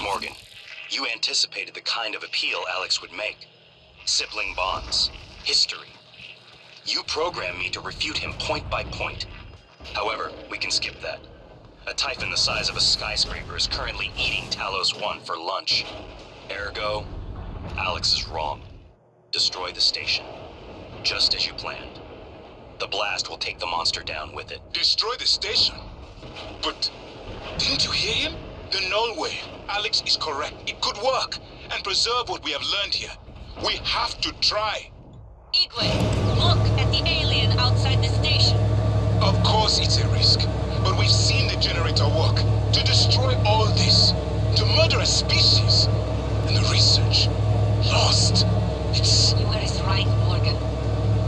Morgan, you anticipated the kind of appeal Alex would make. Sibling bonds, history. You programmed me to refute him point by point. However, we can skip that. A Typhon the size of a skyscraper is currently eating Talos 1 for lunch. Ergo, Alex is wrong. Destroy the station. Just as you planned. The blast will take the monster down with it. Destroy the station? But didn't you hear him? The null wave. Alex is correct. It could work and preserve what we have learned here. We have to try. Igwe, look at the alien outside the station. Of course it's a risk, but we've seen the generator work. To destroy all this, to murder a species, and the research lost. You are right, Morgan.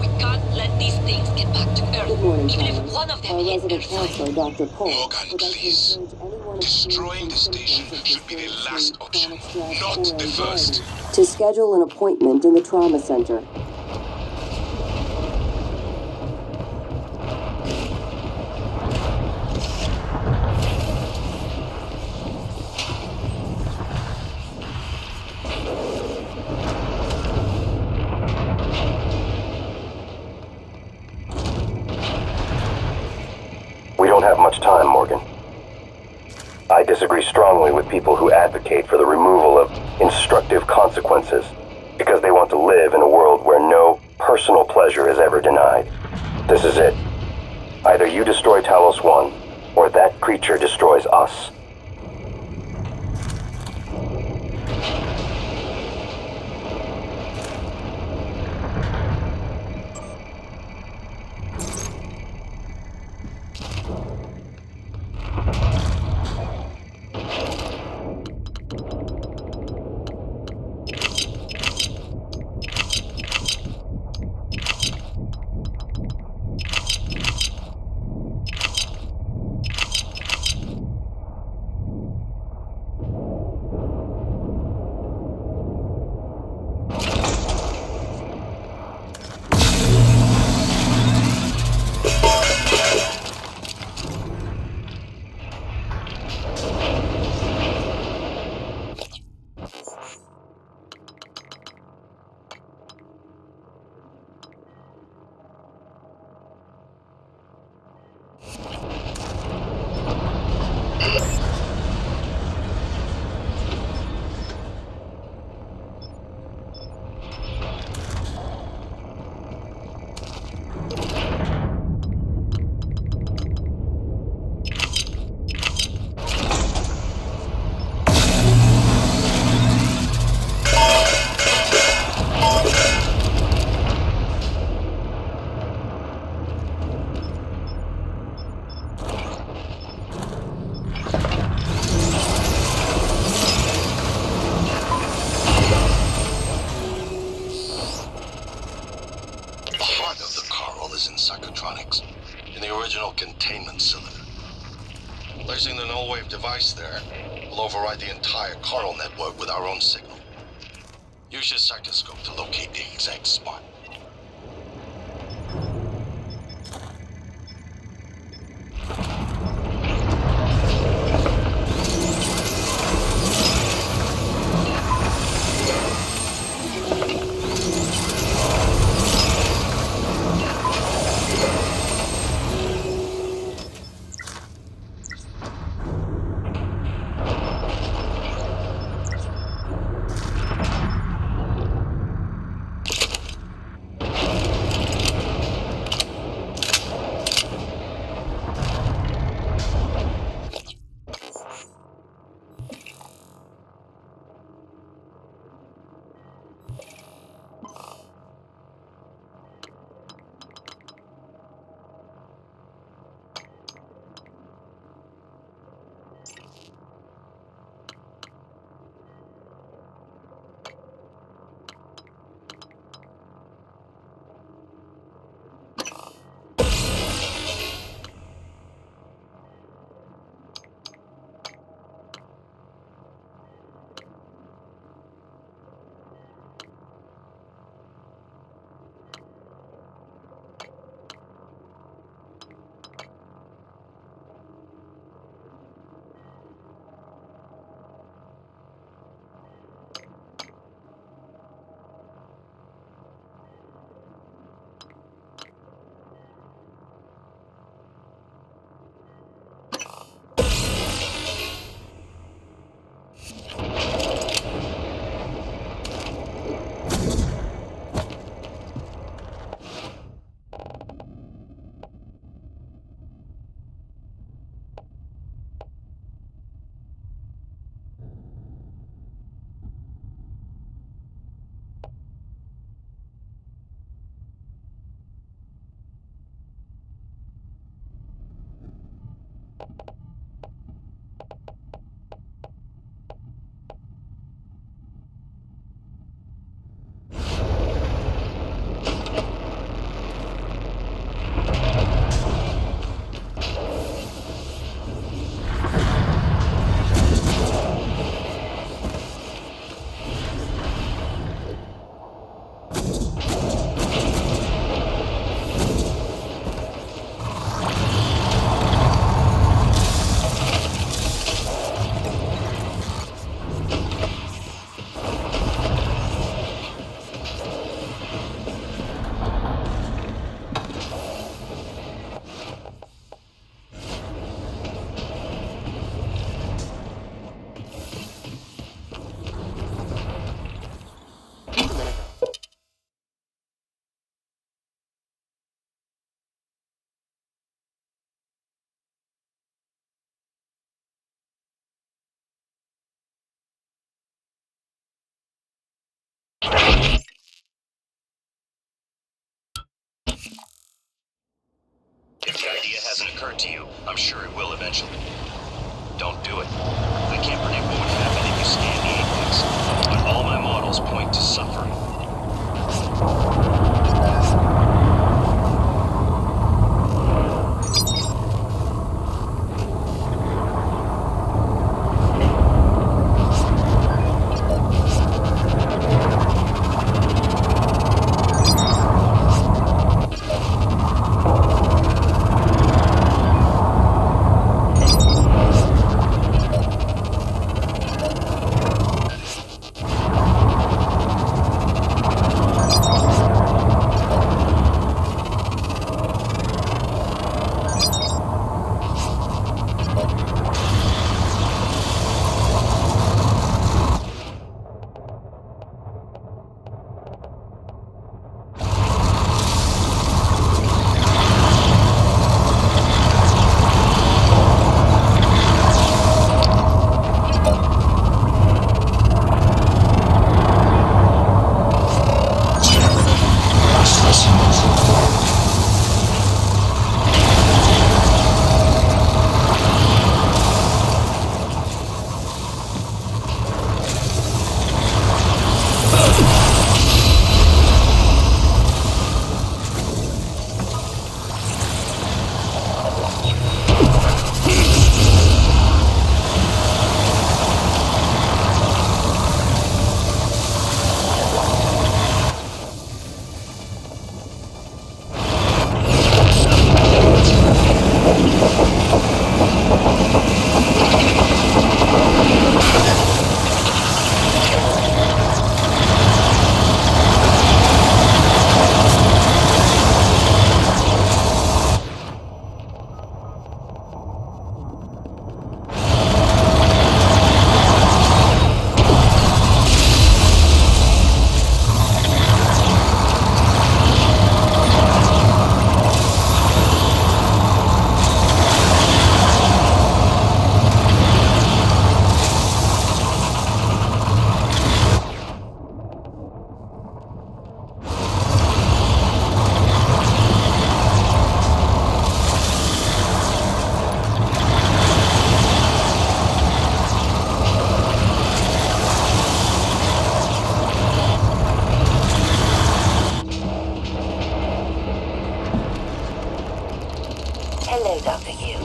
We can't let these things get back to Earth. Good morning, even Talos. if one of them Our hit resident Earth side. counselor, Dr. Cole, Morgan, would like to please. encourage anyone Destroying the experiencing station symptoms of should be the last chronic option, stress not or the first. anxiety to schedule an appointment in the trauma center. We don't have much time, Morgan. I disagree strongly with people who advocate for the removal of instructive consequences because they want to live in a world where no personal pleasure is ever denied. This is it. Either you destroy Talos 1, or that creature destroys us. Placing the null wave device there will override the entire coral network with our own signal. Use your sectoscope to locate the exact spot. If the idea hasn't occurred to you, I'm sure it will eventually. Don't do it. I can't predict what would happen if you scan the Apex, but all my models point to suffering. Hello, Dr. Yu.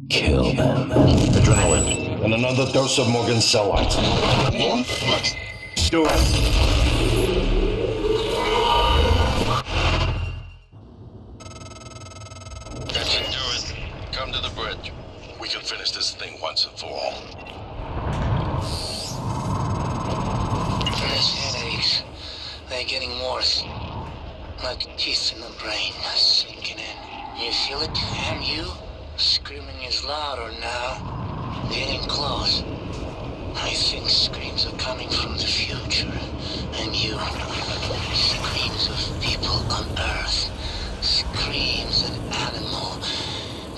Kill them. Adrenaline, and another dose of Morgan's cell lights. Do it. That should do it. Come to the bridge. We can finish this thing once and for all. Those headaches, they're getting worse. Like teeth in the brain, sinking in. You feel it, and you? Screaming is louder now. Getting close. I think screams are coming from the future. And you? Screams of people on Earth. Screams an animal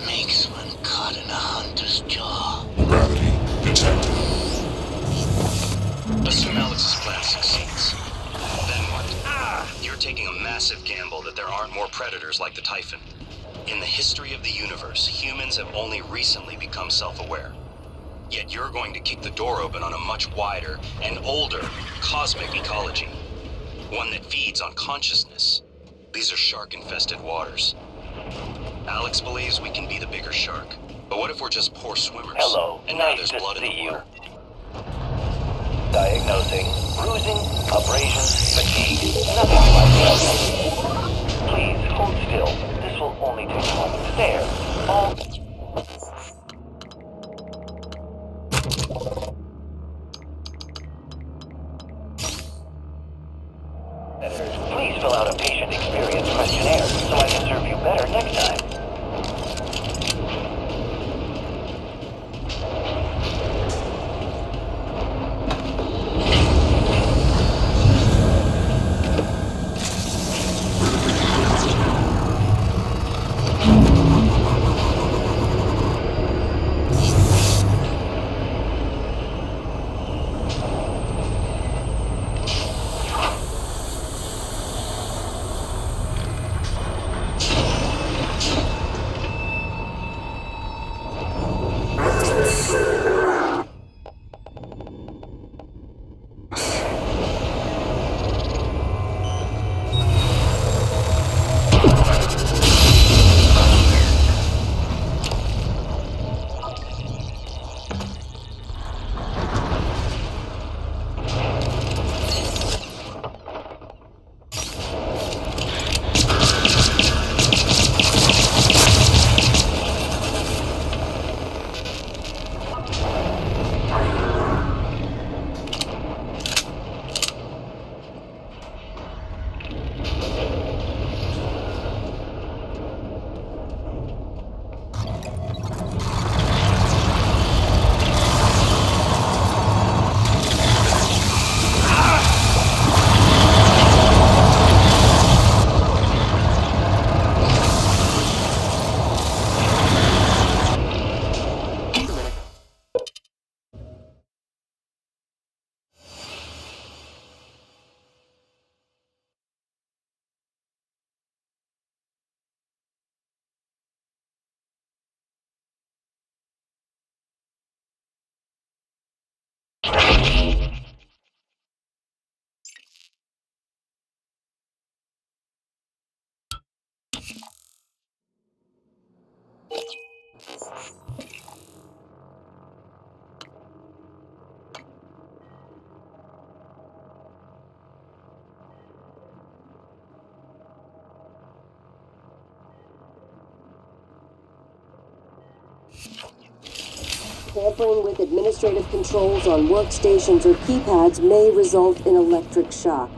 makes when caught in a hunter's jaw. Gravity detected. Assume Alex's plan succeeds. Then what? You're taking a massive gamble that there aren't more predators like the Typhon. In the history of the universe, humans have only recently become self-aware. Yet you're going to kick the door open on a much wider and older cosmic ecology. One that feeds on consciousness. These are shark-infested waters. Alex believes we can be the bigger shark. But what if we're just poor swimmers? Hello, And now nice there's to blood in the see you. water. Diagnosing bruising, abrasions, fatigue. Nothing like that. Please hold still. This will only take a moment. There. All. Please fill out a patient experience questionnaire so I can serve you better next time. Tampering with administrative controls on workstations or keypads may result in electric shock.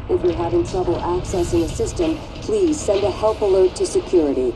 If you're having trouble accessing a system, please send a help alert to security.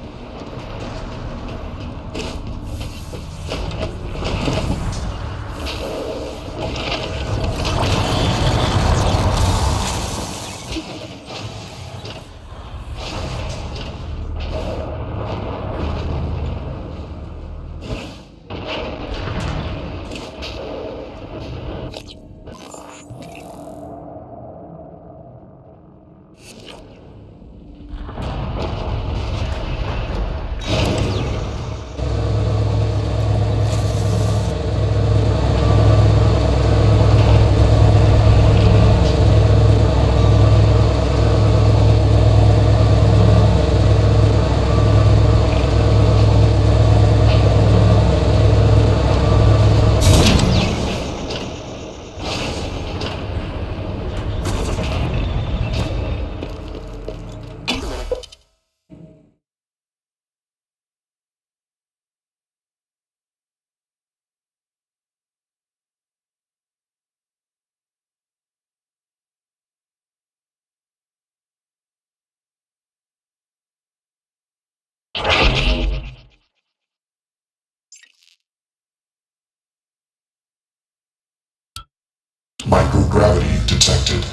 Microgravity detected.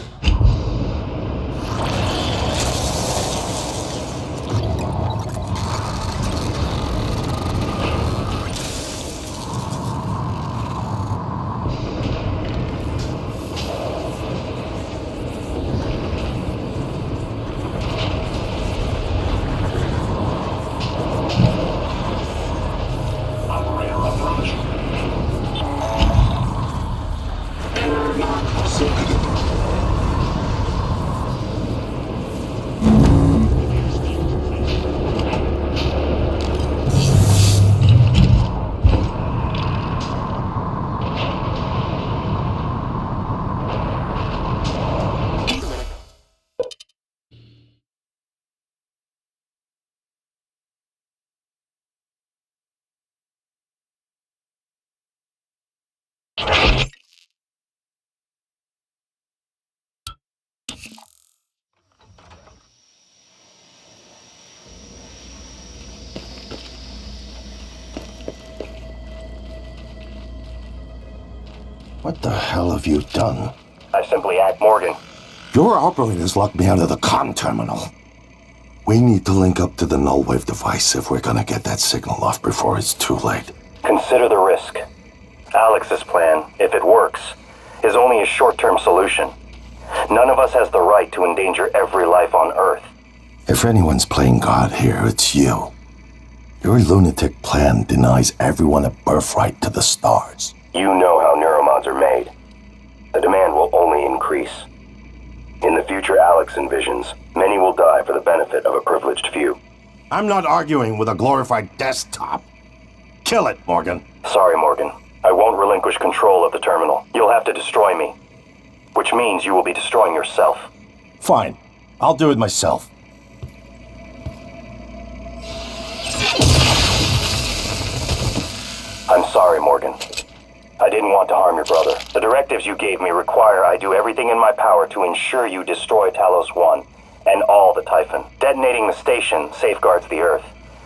What the hell have you done? I simply act Morgan. Your operators locked me out of the comm terminal. We need to link up to the null wave device if we're gonna get that signal off before it's too late. Consider the risk. Alex's plan, if it works, is only a short-term solution. None of us has the right to endanger every life on Earth. If anyone's playing God here, it's you. Your lunatic plan denies everyone a birthright to the stars. You know how neuromods are made. The demand will only increase. In the future Alex envisions, many will die for the benefit of a privileged few. I'm not arguing with a glorified desktop. Kill it, Morgan. Sorry, Morgan. I won't relinquish control of the terminal. You'll have to destroy me. Which means you will be destroying yourself. Fine. I'll do it myself. I'm sorry, Morgan. I didn't want to harm your brother. The directives you gave me require I do everything in my power to ensure you destroy Talos 1 and all the Typhon. Detonating the station safeguards the Earth,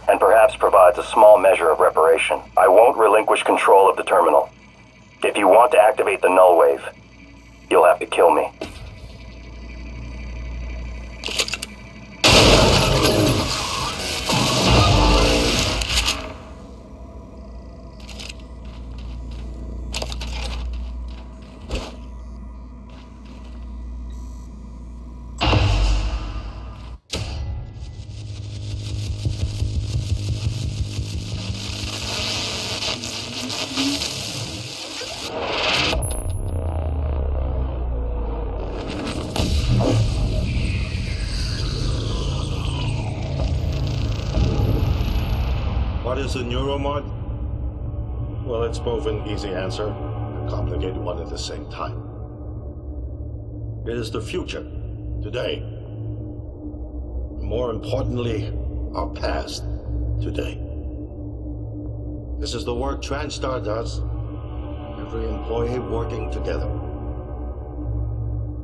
and perhaps provides a small measure of reparation. I won't relinquish control of the terminal. If you want to activate the null wave, you'll have to kill me. What is a neuromod? Well, it's both an easy answer and a complicated one at the same time. It is the future, today. More importantly, our past, today. This is the work TranStar does. Every employee working together.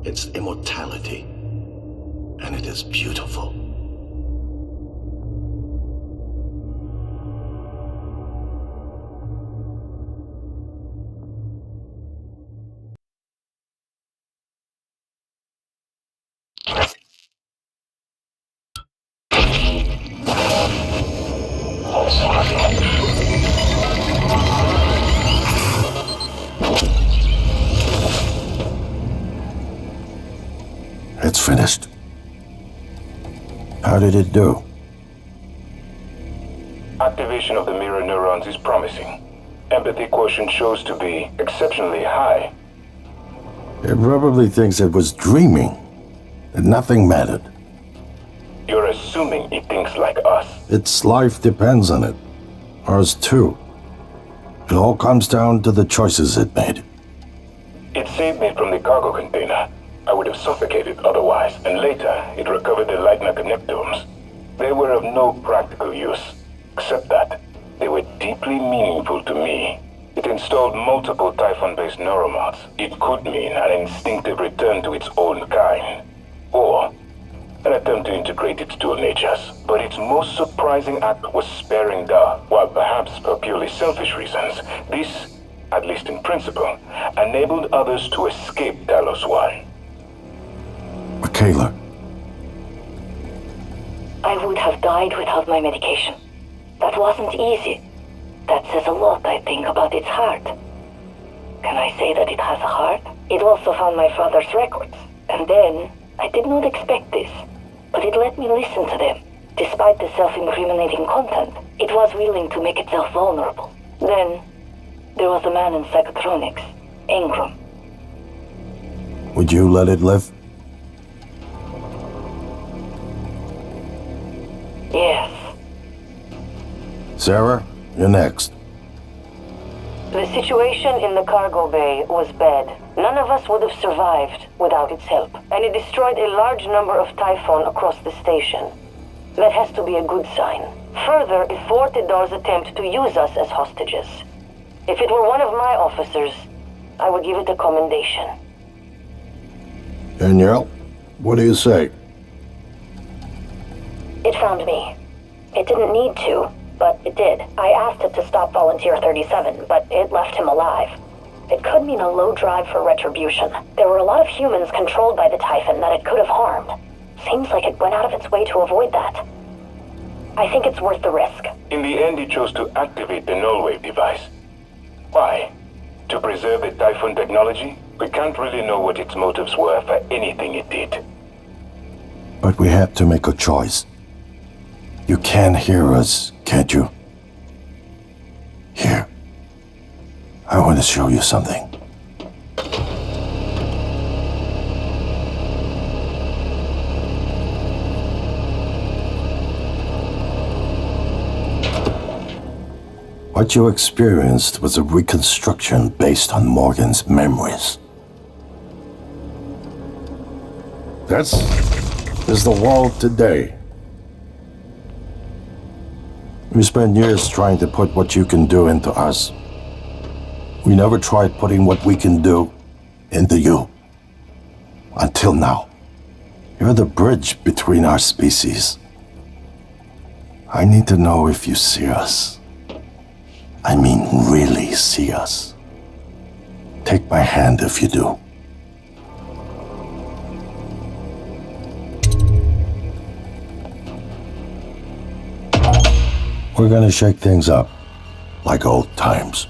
It's immortality, and it is beautiful. It's finished. How did it do? Activation of the mirror neurons is promising. Empathy quotient shows to be exceptionally high. It probably thinks it was dreaming, that nothing mattered. You're assuming it thinks like us. Its life depends on it. Ours too. It all comes down to the choices it made. It saved me from the cargo container. I would have suffocated otherwise, and later it recovered the light mechanectomes. They were of no practical use, except that they were deeply meaningful to me. It installed multiple Typhon-based neuromods. It could mean an instinctive return to its own kind, or an attempt to integrate its dual natures. But its most surprising act was sparing Da, while perhaps for purely selfish reasons. This at least in principle, enabled others to escape Talos 1. Michaela, I would have died without my medication. That wasn't easy. That says a lot, I think, about its heart. Can I say that it has a heart? It also found my father's records. And then, I did not expect this, but it let me listen to them. Despite the self-incriminating content, it was willing to make itself vulnerable. Then, there was a man in psychotronics, Ingram. would you let it live? Yes. Sarah, you're next. The situation in the cargo bay was bad. None of us would have survived without its help, and it destroyed a large number of Typhon across the station. That has to be a good sign. Further, it thwarted Dar's attempt to use us as hostages. If it were one of my officers, I would give it a commendation. Danielle, what do you say? It found me. It didn't need to, but it did. I asked it to stop Volunteer 37, but it left him alive. It could mean a low drive for retribution. There were a lot of humans controlled by the Typhon that it could have harmed. Seems like it went out of its way to avoid that. I think it's worth the risk. In the end, it chose to activate the null-wave device. Why? To preserve the Typhon technology? We can't really know what its motives were for anything it did. But we had to make a choice. You can hear us, can't you? Here. I want to show you something. What you experienced was a reconstruction based on Morgan's memories. This is the world today. We spent years trying to put what you can do into us. We never tried putting what we can do into you. Until now. You're the bridge between our species. I need to know if you see us. I mean, really see us. Take my hand if you do. We're gonna shake things up, like old times.